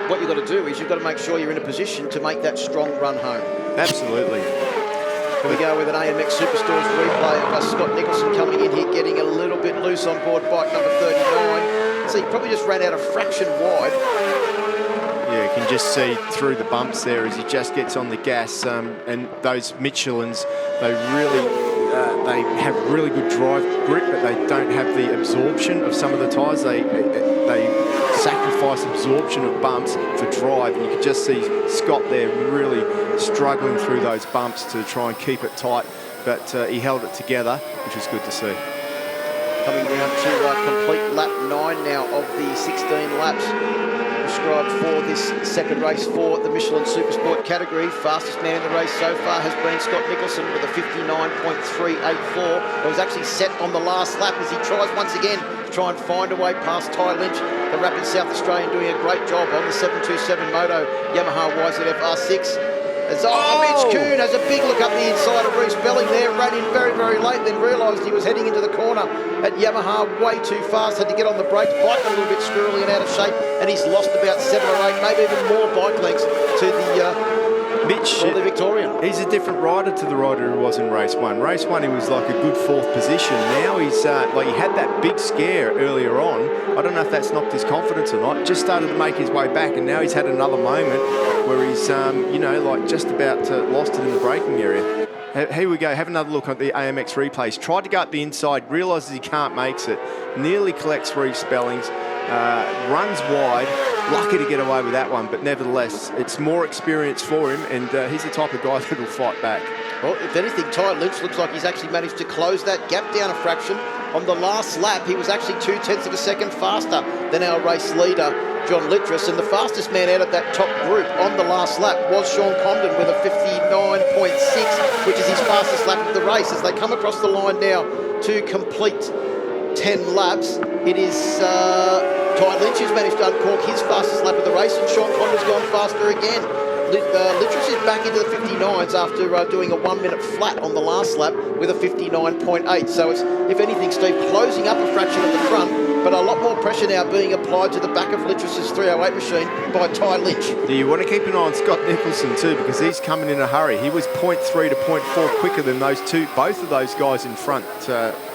what you've got to do is you've got to make sure you're in a position to make that strong run home. Absolutely. Here we go with an AMX Superstores replay of Scott Nicholson coming in here, getting a little bit loose on board bike number 39. So he probably just ran out a fraction wide. Yeah, you can just see through the bumps there as he just gets on the gas. And those Michelins, they have really good drive grip, but they don't have the absorption of some of the tyres. They sacrifice absorption of bumps for drive, and you can just see Scott there really struggling through those bumps to try and keep it tight, but he held it together, which was good to see. Coming down to complete lap 9 now of the 16 laps prescribed for this second race for the Michelin Supersport category. Fastest man in the race so far has been Scott Nicholson with a 59.384. It was actually set on the last lap as he tries once again to try and find a way past Ty Lynch, the rapid South Australian, doing a great job on the 727 Moto Yamaha YZF R6. As Mitch Kuhn has a big look up the inside of Reece Belling there, ran in very, very late, then realised he was heading into the corner at Yamaha way too fast, had to get on the brakes, bike a little bit squirrely and out of shape, and he's lost about 7 or 8, maybe even more bike lengths to the Mitch, or the Victorian. He's a different rider to the rider who was in race one. Race one, he was like a good 4th position. Now he's like, he had that big scare earlier on. I don't know if that's knocked his confidence or not. Just started to make his way back, and now he's had another moment where he's, you know, like just about lost it in the braking area. Here we go, have another look at the AMX replays. Tried to go up the inside, realises he can't make it, nearly collects 3 spellings, runs wide, lucky to get away with that one, but nevertheless, it's more experience for him, and he's the type of guy that will fight back. Well, if anything, Ty Lynch looks like he's actually managed to close that gap down a fraction. On the last lap, he was actually 0.2 of a second faster than our race leader, John Littris, and the fastest man out of that top group on the last lap was Sean Condon with a 59.6, which is his fastest lap of the race. As they come across the line now to complete 10 laps, it is Ty Lynch who's managed to uncork his fastest lap of the race, and Sean Condon's gone faster again. Littris is back into the 59s after doing a 1 minute flat on the last lap with a 59.8. So it's, if anything, Steve, closing up a fraction at the front, but a lot more pressure now being applied to the back of Littris's 308 machine by Ty Lynch. Do you want to keep an eye on Scott Nicholson too, because he's coming in a hurry. He was 0.3 to 0.4 quicker than those two, both of those guys in front.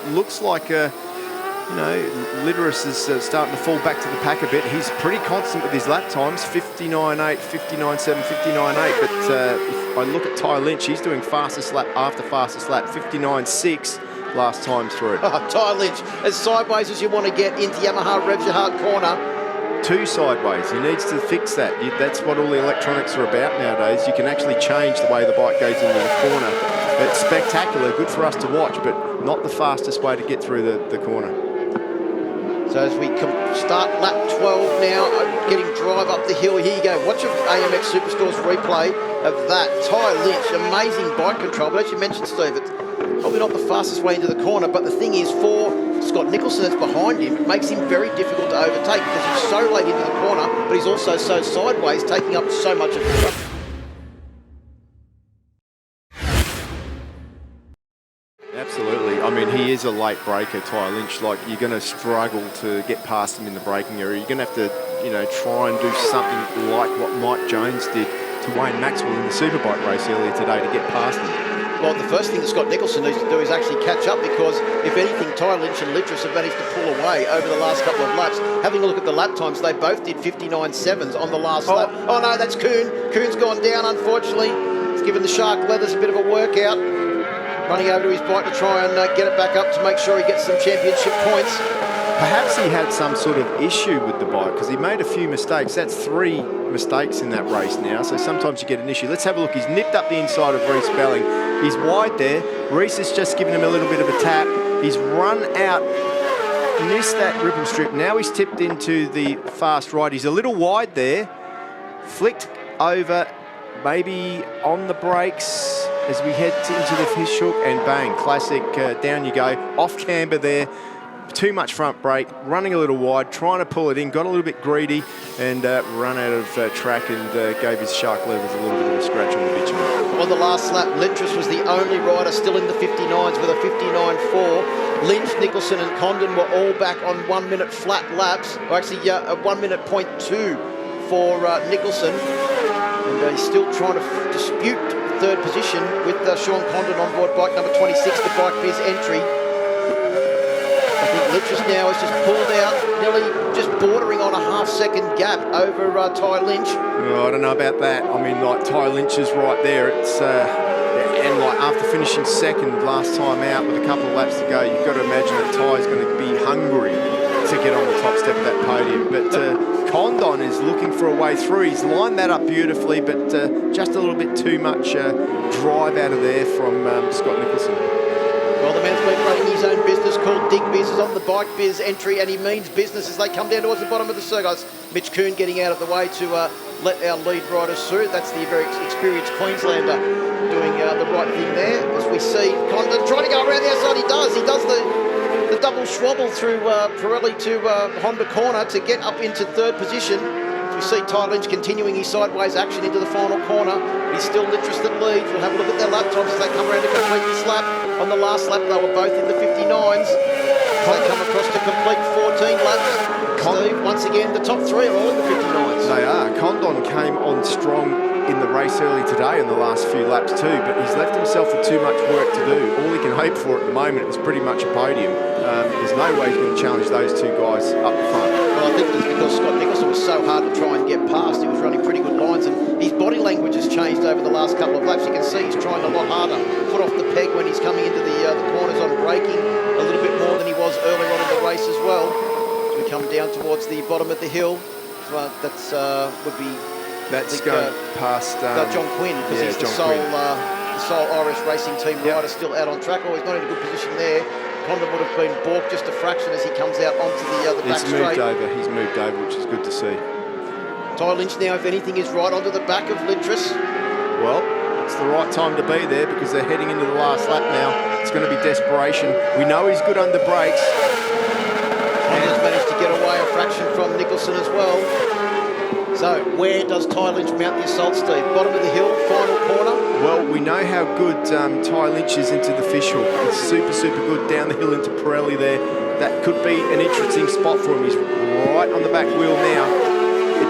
Looks like you know, Littris is starting to fall back to the pack a bit. He's pretty constant with his lap times, 59.8, 59.7, 59.8. But if I look at Ty Lynch, he's doing fastest lap after fastest lap, 59.6 last time through. Oh, Ty Lynch, as sideways as you want to get into Yamaha Revs Your Heart corner. 2 sideways. He needs to fix that. That's what all the electronics are about nowadays. You can actually change the way the bike goes into the corner. It's spectacular, good for us to watch, but not the fastest way to get through the corner. So as we start lap 12 now, getting drive up the hill. Here you go. Watch an AMX Superstore's replay of that. Ty Lynch, amazing bike control. But as you mentioned, Steve, it's probably not the fastest way into the corner. But the thing is, for Scott Nicholson that's behind him, it makes him very difficult to overtake because he's so late into the corner, but he's also so sideways, taking up so much of the front. Absolutely. I mean, he is a late breaker, Ty Lynch. Like, you're going to struggle to get past him in the braking area. You're going to have to, you know, try and do something like what Mike Jones did to Wayne Maxwell in the Superbike race earlier today to get past him. Well, the first thing that Scott Nicholson needs to do is actually catch up, because if anything, Ty Lynch and Littris have managed to pull away over the last couple of laps. Having a look at the lap times, they both did 59.7s on the last lap. Oh no, that's Kuhn. Kuhn's gone down, unfortunately. He's given the Shark Leathers a bit of a workout. Running over to his bike to try and get it back up to make sure he gets some championship points. Perhaps he had some sort of issue with the bike because he made a few mistakes. That's 3 mistakes in that race now, so sometimes you get an issue. Let's have a look. He's nipped up the inside of Reece Belling. He's wide there. Reece has just given him a little bit of a tap. He's run out, missed that ripple strip. Now he's tipped into the fast right. He's a little wide there. Flicked over, maybe on the brakes as we head into the fish hook, and bang, classic, down you go. Off camber there. Too much front brake, running a little wide, trying to pull it in, got a little bit greedy, and run out of track and gave his Shark Leathers a little bit of a scratch on the bitumen. On the last lap, Littris was the only rider still in the 59s with a 59.4. Lynch, Nicholson and Condon were all back on 1 minute flat laps, or actually a 1 minute .2 for Nicholson. And he's still trying to dispute third position with Sean Condon on board bike number 26, the Bike Biz entry. I think Littris now has just pulled out, nearly just bordering on a half-second gap over Ty Lynch. Oh, I don't know about that. I mean, like, Ty Lynch is right there. It's and like after finishing second last time out with a couple of laps to go, you've got to imagine that Ty's going to be hungry to get on the top step of that podium. But Condon is looking for a way through. He's lined that up beautifully, but just a little bit too much drive out of there from Scott Nicholson. Well, the man's been running his own business called Dig Biz. Is on the Bike Biz entry, and he means business as they come down towards the bottom of the circuit. Mitch Kuhn getting out of the way to let our lead riders through. That's the very experienced Queenslander doing the right thing there. As we see Condon trying to go around the outside, he does the double swabble through Pirelli to Honda corner to get up into third position. As we see Ty Lynch continuing his sideways action into the final corner. He's still Littris that leads. We'll have a look at their lap times as they come around to complete this lap. On the last lap, they were both in the 59s. They come across to complete 14 laps. Steve. Once again, the top three are all in the 59s. They are. Condon came on strong in the race early today in the last few laps too, but he's left himself with too much work to do. All he can hope for at the moment is pretty much a podium. There's no way he's going to challenge those two guys up front. Well, I think it's because Scott Nicholson was so hard to try and get past. He was running pretty good lines, and his body language has changed over the last couple of laps. You can see he's trying a lot harder, foot off the peg when he's coming into the corners on braking, a little bit more than he was earlier on in the race as well. As we come down towards the bottom of the hill, that's would be... That's going past... John Quinn, because he's the sole Irish racing team rider still out on track. Oh, he's not in a good position there. Condon would have been balked just a fraction as he comes out onto the back straight. He's moved over, which is good to see. Ty Lynch now, if anything, is right onto the back of Litris. Well, it's the right time to be there because they're heading into the last lap now. It's going to be desperation. We know he's good under brakes. Condon's managed to get away a fraction from Nicholson as well. So, where does Ty Lynch mount the assault, Steve? Bottom of the hill, final corner? Well, we know how good Ty Lynch is into the Fishel. He's super, super good down the hill into Pirelli there. That could be an interesting spot for him. He's right on the back wheel now.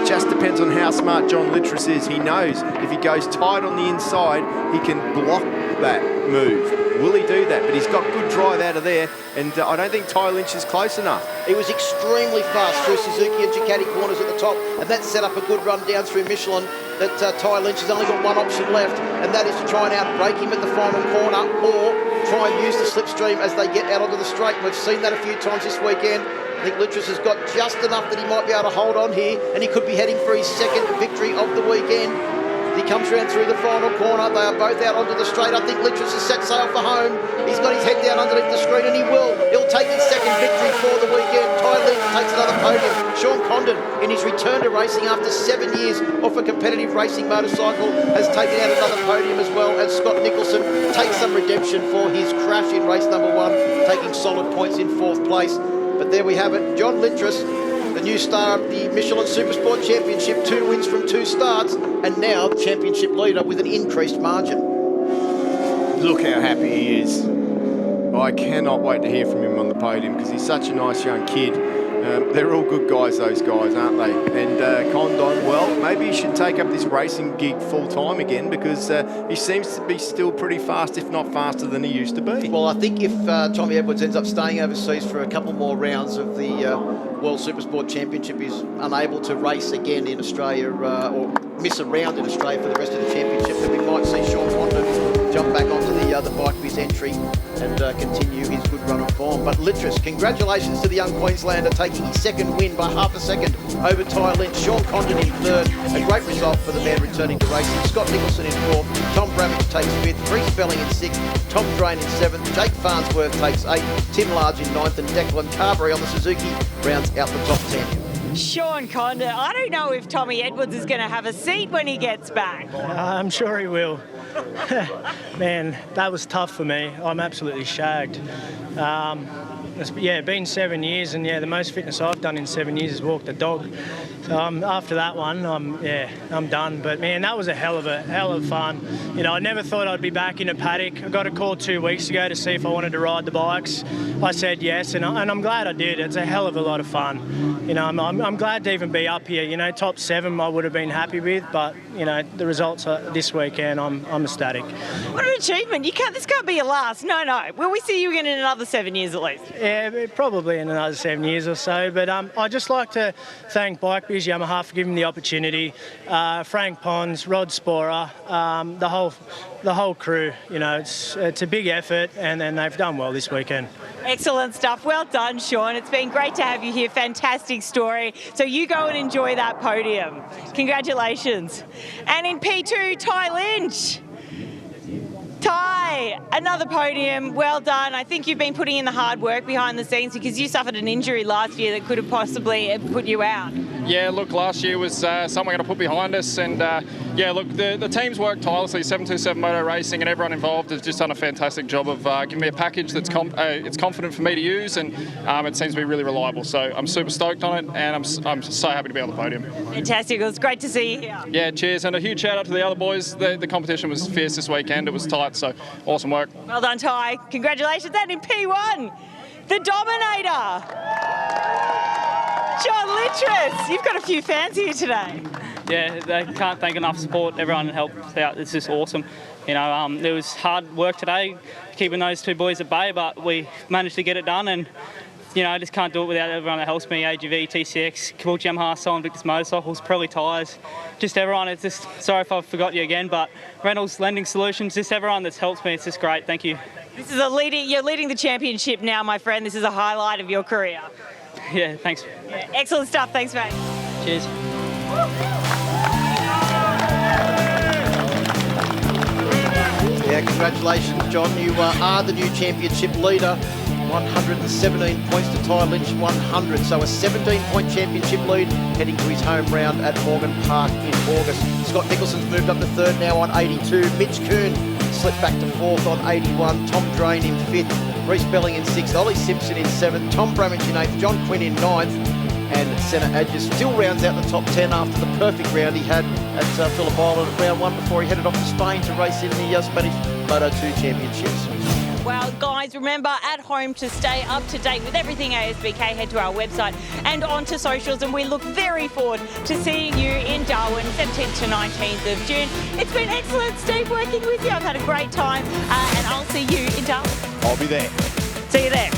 It just depends on how smart John Litris is. He knows if he goes tight on the inside, he can block that move. Will he do that? But he's got good drive out of there, and I don't think Ty Lynch is close enough. He was extremely fast through Suzuki and Ducati corners at the top, and that set up a good run down through Michelin. That Ty Lynch has only got one option left, and that is to try and outbrake him at the final corner, or try and use the slipstream as they get out onto the straight. We've seen that a few times this weekend. I think Litris has got just enough that he might be able to hold on here, and he could be heading for his second victory of the weekend. He comes round through the final corner. They are both out onto the straight. I think Litris has set sail for home. He's got his head down underneath the screen, and he will. He'll take his second victory for the weekend. Ty Lynch takes another podium. Sean Condon, in his return to racing after 7 years off a competitive racing motorcycle, has taken out another podium as well. And Scott Nicholson takes some redemption for his crash in race number 1, taking solid points in 4th place. But there we have it. John Litris, the new star of the Michelin Supersport Championship, 2 wins from 2 starts, and now championship leader with an increased margin. Look how happy he is. I cannot wait to hear from him on the podium because he's such a nice young kid. They're all good guys, those guys, aren't they? And Condon, well, maybe he should take up this racing gig full-time again because he seems to be still pretty fast, if not faster than he used to be. Well, I think if Tommy Edwards ends up staying overseas for a couple more rounds of the World Supersport Championship, is unable to race again in Australia or miss a round in Australia for the rest of the championship, then we might see Sean Condon jump back onto the bike of his entry and continue his good run of form. But Litris, congratulations to the young Queenslander taking his second win by half a second over Ty Lynch. Sean Condon in 3rd, a great result for the man returning to racing. Scott Nicholson in 4th, Tom Grammage takes 5th, Reece Belling in 6th, Tom Drain in 7th, Jake Farnsworth takes 8th, Tim Large in 9th, and Declan Carberry on the Suzuki rounds out the top 10. Sean Condon, I don't know if Tommy Edwards is going to have a seat when he gets back. I'm sure he will. Man, that was tough for me. I'm absolutely shagged. It's been 7 years, and the most fitness I've done in 7 years is walk the dog. So after that one, I'm done. But man, that was a hell of fun. I never thought I'd be back in a paddock. I got a call 2 weeks ago to see if I wanted to ride the bikes. I said yes, and I'm glad I did. It's a hell of a lot of fun. I'm glad to even be up here. Top 7 I would have been happy with, but the results this weekend, I'm ecstatic. What an achievement! This can't be your last. No. Will we see you again in another 7 years at least? Yeah, probably in another 7 years or so. But I'd just like to thank Bike Biz Yamaha for giving me the opportunity. Frank Pons, Rod Sporer, the whole crew. It's a big effort, and they've done well this weekend. Excellent stuff. Well done, Sean. It's been great to have you here. Fantastic story. So you go and enjoy that podium. Congratulations. And in P2, Ty Lynch. Ty, another podium. Well done. I think you've been putting in the hard work behind the scenes because you suffered an injury last year that could have possibly put you out. Yeah, look, last year was something we're going to put behind us, and look, the team's worked tirelessly. 727 Moto Racing and everyone involved has just done a fantastic job of giving me a package that's it's confident for me to use, and it seems to be really reliable. So I'm super stoked on it, and I'm so happy to be on the podium. Fantastic. It was great to see you here. Yeah, cheers, and a huge shout out to the other boys. The competition was fierce this weekend. It was tight, so awesome work. Well done, Ty. Congratulations. And in P1, the Dominator. John Littress, you've got a few fans here today. Yeah, they can't thank enough support. Everyone helped out. It's just awesome. You know, it was hard work today, keeping those two boys at bay, but we managed to get it done. And you know, I just can't do it without everyone that helps me. AGV, TCX, Kabuki Yamaha, Solon Victus Motorcycles, Pirelli Tyres, just everyone. It's just, sorry if I forgot you again, but Reynolds Lending Solutions, just everyone that's helped me. It's just great. Thank you. This is you're leading the championship now, my friend. This is a highlight of your career. Yeah, thanks. Yeah, excellent stuff. Thanks, mate. Cheers. Yeah, congratulations, John. You are the new championship leader. 117 points to tie Lynch 100. So a 17-point championship lead heading to his home round at Morgan Park in August. Scott Nicholson's moved up to third now on 82. Mitch Kuhn slipped back to fourth on 81. Tom Drain in fifth. Reece Belling in sixth. Ollie Simpson in seventh. Tom Grammage in eighth. John Quinn in ninth. And Senna Adjus still rounds out the top 10 after the perfect round he had at Phillip Island at round one before he headed off to Spain to race in the Spanish Moto2 Championships. Well, guys, remember at home to stay up to date with everything ASBK. Head to our website and onto socials, and we look very forward to seeing you in Darwin, 17th to 19th of June. It's been excellent, Steve, working with you. I've had a great time, and I'll see you in Darwin. I'll be there. See you there.